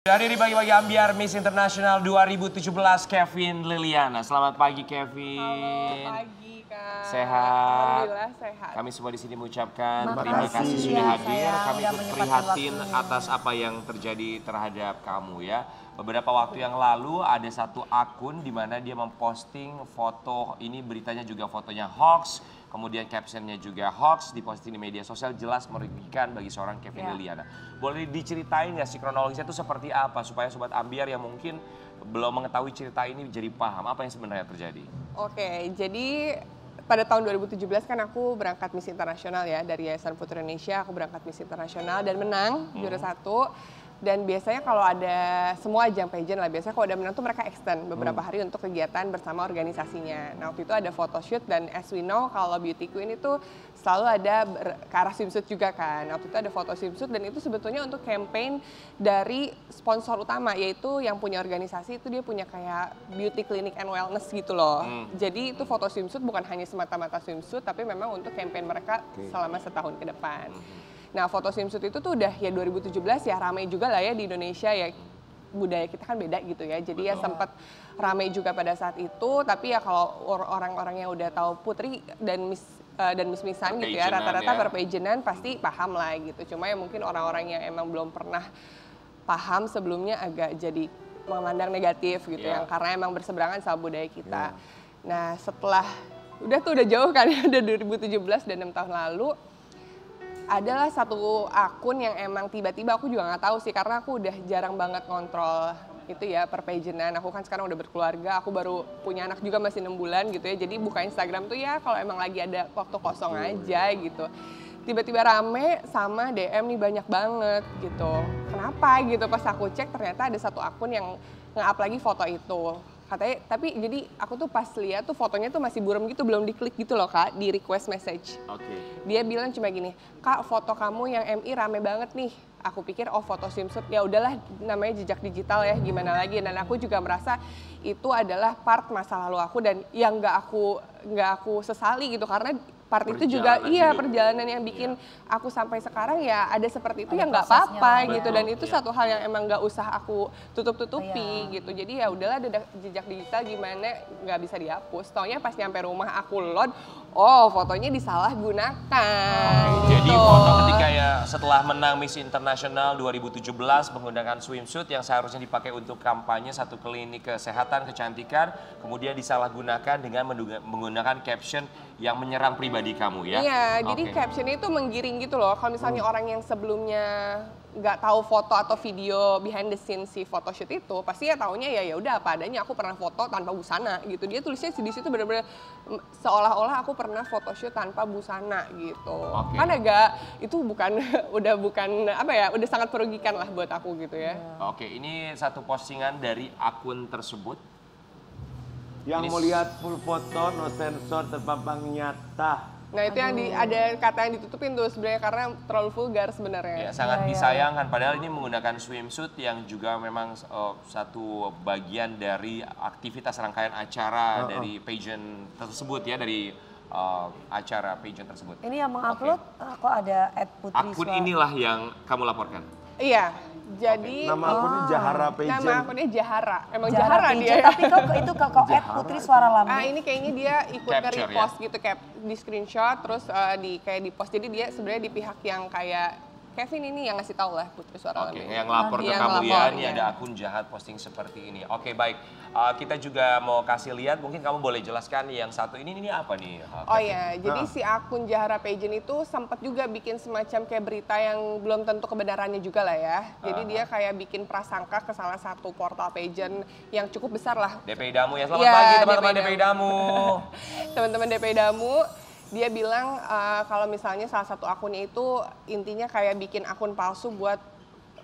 Dari bagi-bagi ambiar Miss International 2017 Kevin Liliana. Selamat pagi Kevin. Selamat pagi Kak. Sehat. Alhamdulillah sehat. Kami semua di sini mengucapkan terima kasih sudah hadir. Kami ikut prihatin atas apa yang terjadi terhadap kamu ya. Beberapa waktu yang lalu ada satu akun di mana dia memposting foto, ini beritanya juga fotonya hoax, kemudian captionnya juga hoax, diposting di media sosial, jelas merugikan bagi seorang Kevin Liliana. Boleh diceritain nggak sih kronologisnya itu seperti apa supaya sobat ambiar yang mungkin belum mengetahui cerita ini jadi paham apa yang sebenarnya terjadi? Oke, jadi pada tahun 2017 kan aku berangkat Miss Internasional ya, dari Yayasan Putri Indonesia. Aku berangkat Miss Internasional dan menang juara 1. Dan biasanya kalau ada semua ajang pageant lah, biasanya kalau udah menang tuh mereka extend beberapa hari untuk kegiatan bersama organisasinya. Nah waktu itu ada photoshoot dan as we know kalau beauty queen itu selalu ada ke arah swimsuit juga kan. Nah, waktu itu ada foto swimsuit dan itu sebetulnya untuk campaign dari sponsor utama, yaitu yang punya organisasi itu dia punya kayak beauty clinic and wellness gitu loh. Jadi itu foto swimsuit bukan hanya semata-mata swimsuit tapi memang untuk campaign mereka selama setahun ke depan. Nah foto swimsuit itu tuh udah ya 2017 ya ramai juga lah ya di Indonesia ya, budaya kita kan beda gitu ya. Jadi ya sempat ramai juga pada saat itu, tapi ya kalau orang-orang yang udah tahu Putri dan Miss-Missan gitu ya, rata-rata perpageantan pasti paham lah gitu. Cuma ya mungkin orang-orang yang emang belum pernah paham sebelumnya agak jadi memandang negatif gitu yang karena emang berseberangan sama budaya kita. Nah setelah udah jauh kan ya, udah 2017 dan 6 tahun lalu, adalah satu akun yang emang tiba-tiba aku juga nggak tahu sih, karena aku udah jarang banget ngontrol itu ya perpageantan. Aku kan sekarang udah berkeluarga, aku baru punya anak juga masih 6 bulan gitu ya. Jadi buka Instagram tuh ya kalau emang lagi ada waktu kosong aja gitu. Tiba-tiba rame sama DM nih banyak banget gitu. Kenapa gitu, pas aku cek ternyata ada satu akun yang nge-up lagi foto itu. Katanya, tapi jadi aku tuh pas lihat tuh fotonya tuh masih buram gitu, belum diklik gitu loh Kak, di request message. Dia bilang cuma gini, Kak foto kamu yang MI rame banget nih. Aku pikir oh foto swimsuit, ya udahlah namanya jejak digital ya, gimana lagi. Dan aku juga merasa itu adalah part masa lalu aku dan yang nggak aku sesali gitu, karena part itu juga perjalanan yang bikin aku sampai sekarang ya ada seperti itu, ya nggak apa-apa gitu. Dan itu satu hal yang emang nggak usah aku tutup-tutupi gitu. Jadi ya udahlah, ada jejak digital gimana nggak bisa dihapus. Taunya pas nyampe rumah aku load, oh fotonya disalahgunakan. Jadi foto ketika ya setelah menang Miss International 2017 menggunakan swimsuit yang seharusnya dipakai untuk kampanye satu klinik kesehatan kecantikan, kemudian disalahgunakan dengan menggunakan caption yang menyerang pribadi kamu ya? Iya, jadi captionnya itu menggiring gitu loh. Kalau misalnya orang yang sebelumnya nggak tahu foto atau video behind the scene si photoshoot itu, pasti ya taunya ya udah apa adanya, aku pernah foto tanpa busana gitu. Dia tulisnya di situ bener-bener seolah-olah aku pernah photoshoot tanpa busana gitu. Kan agak itu udah bukan apa ya, udah sangat merugikan lah buat aku gitu ya. Oke, ini satu postingan dari akun tersebut. Yang mau lihat full foto, no sensor, terpampang nyata. Nah itu yang ada kata yang ditutupin tuh sebenarnya karena terlalu vulgar sebenarnya. Ya, sangat disayangkan, padahal ini menggunakan swimsuit yang juga memang satu bagian dari aktivitas rangkaian acara dari pageant tersebut ya, dari acara pageant tersebut. Ini yang mengupload kok ada @putri. Akun inilah yang kamu laporkan? Iya, jadi nama akunnya Jahara Pageant. Nama akunnya Jahara, emang Jahara dia. Tapi kok itu kok @putri suara lambe. Ini kayaknya dia ikut nge-repost gitu, kayak di screenshot terus kayak di post. Jadi dia sebenarnya di pihak yang kayak Kevin ini yang ngasih tahu lah Putri Suara Lambe. Yang lapor ke kamu ya, ini ada akun jahat posting seperti ini. Oke baik, kita juga mau kasih lihat, mungkin kamu boleh jelaskan yang satu ini apa nih? Oh iya, jadi si akun Jahara Pageant itu sempat juga bikin semacam kayak berita yang belum tentu kebenarannya juga lah ya. Jadi dia kayak bikin prasangka ke salah satu portal pageant yang cukup besar lah. DPI Damu ya, selamat pagi teman-teman DPI Damu. Teman-teman DPI Damu. Dia bilang kalau misalnya salah satu akunnya itu intinya kayak bikin akun palsu buat,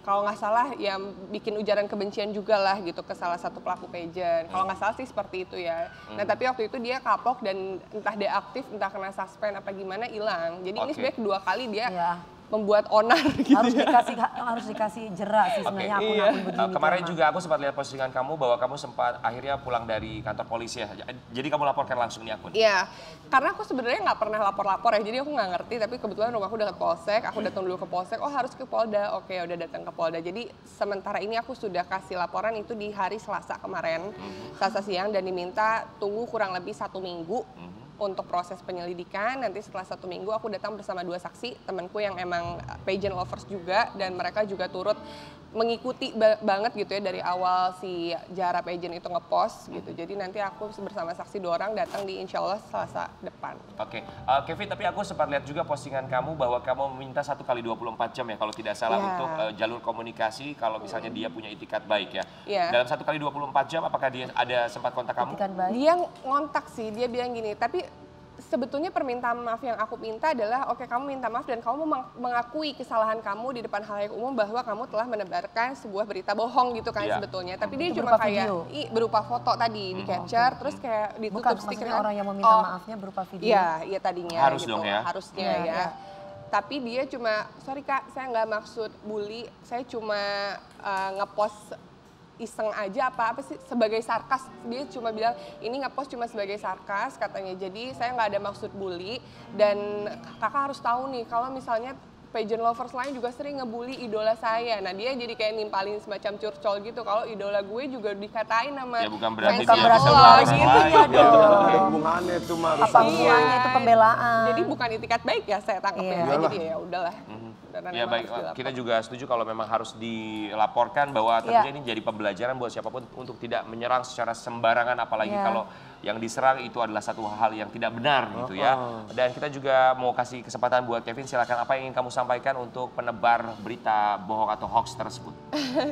kalau nggak salah ya bikin ujaran kebencian juga lah gitu ke salah satu pelaku pageant. Kalau nggak salah sih seperti itu ya. Nah tapi waktu itu dia kapok dan entah deaktif, entah kena suspend apa gimana, hilang. Jadi ini sebenarnya kedua kali dia membuat onar gitu harus dikasih jerak sih sebenarnya akun-akun begini. Kemarin juga aku sempat lihat postingan kamu bahwa kamu sempat akhirnya pulang dari kantor polisi ya. Jadi kamu laporkan langsung di akun. Iya, karena aku sebenarnya nggak pernah lapor-lapor ya, jadi aku nggak ngerti. Tapi kebetulan rumahku dekat Polsek, aku datang dulu ke Polsek. Oh harus ke Polda, oke udah datang ke Polda. Jadi sementara ini aku sudah kasih laporan itu di hari Selasa kemarin, Selasa siang, dan diminta tunggu kurang lebih 1 minggu. Untuk proses penyelidikan. Nanti setelah 1 minggu aku datang bersama 2 saksi, temanku yang emang pageant lovers juga, dan mereka juga turut mengikuti banget gitu ya dari awal si Zahara pageant itu ngepost gitu. Jadi nanti aku bersama saksi 2 orang datang di insya Allah Selasa depan. Oke, Kevin, tapi aku sempat lihat juga postingan kamu bahwa kamu meminta 1 kali 24 jam ya kalau tidak salah untuk jalur komunikasi kalau misalnya dia punya itikat baik ya. Dalam 1 kali 24 jam apakah dia ada sempat kontak kamu? Dia ngontak sih, dia bilang gini, tapi sebetulnya permintaan maaf yang aku minta adalah oke, kamu minta maaf dan kamu mengakui kesalahan kamu di depan halayak umum bahwa kamu telah menebarkan sebuah berita bohong gitu kan sebetulnya. Tapi dia cuma kayak berupa foto tadi di capture terus kayak ditutup stiker. Bukan orang yang meminta maafnya berupa video. Iya tadinya. Harus gitu. dong ya. Harusnya ya. Tapi dia cuma, sorry Kak, saya nggak maksud bully, saya cuma ngepost iseng aja apa sih sebagai sarkas. Dia cuma bilang ini ngepost cuma sebagai sarkas katanya, jadi saya nggak ada maksud bully. Dan kakak harus tahu nih kalau misalnya pageant lovers lain juga sering ngebully idola saya. Nah dia jadi kayak nimpalin semacam curcol gitu kalau idola gue juga dikatain sama ya bukan berarti fans dia lo gitu. Hubungannya itu mah apa hubungannya itu pembelaan. Jadi bukan itikat baik ya saya tangkapnya. Jadi ya udahlah. Ya baik, kita juga setuju kalau memang harus dilaporkan bahwa tentunya ini jadi pembelajaran buat siapapun untuk tidak menyerang secara sembarangan, apalagi kalau yang diserang itu adalah satu hal yang tidak benar gitu ya. Dan kita juga mau kasih kesempatan buat Kevin, silakan apa yang ingin kamu sampaikan untuk penebar berita bohong atau hoax tersebut.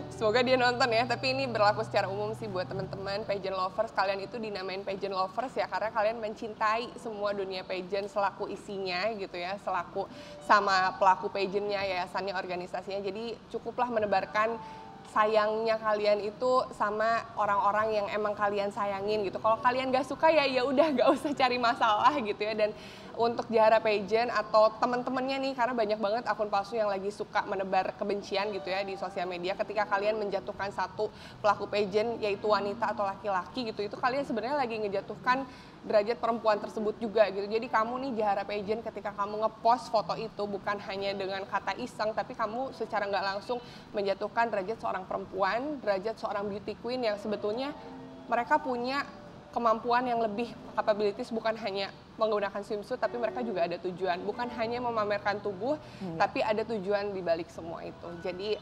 Semoga dia nonton ya, tapi ini berlaku secara umum sih buat teman-teman pageant lovers. Kalian itu dinamain pageant lovers ya karena kalian mencintai semua dunia pageant selaku isinya gitu ya, selaku sama pelaku pageantnya, yayasannya, organisasinya. Jadi cukuplah menebarkan sayangnya kalian itu sama orang-orang yang emang kalian sayangin gitu. Kalau kalian gak suka ya udah gak usah cari masalah gitu ya. Dan untuk Zahara pageant atau teman-temannya nih, karena banyak banget akun palsu yang lagi suka menebar kebencian gitu ya di sosial media. Ketika kalian menjatuhkan satu pelaku pageant yaitu wanita atau laki-laki gitu, itu kalian sebenarnya lagi ngejatuhkan derajat perempuan tersebut juga gitu. Jadi kamu nih Zahara pageant ketika kamu ngepost foto itu bukan hanya dengan kata iseng, tapi kamu secara nggak langsung menjatuhkan derajat seorang perempuan, derajat seorang beauty queen yang sebetulnya mereka punya kemampuan yang lebih, capabilities, bukan hanya menggunakan swimsuit, tapi mereka juga ada tujuan. Bukan hanya memamerkan tubuh, tapi ada tujuan di balik semua itu. Jadi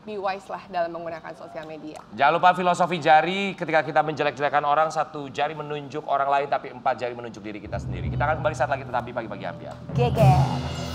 be wise lah dalam menggunakan sosial media. Jangan lupa filosofi jari, ketika kita menjelek-jelekan orang, 1 jari menunjuk orang lain, tapi 4 jari menunjuk diri kita sendiri. Kita akan kembali saat lagi, tetapi pagi-pagi ambiar. Geger.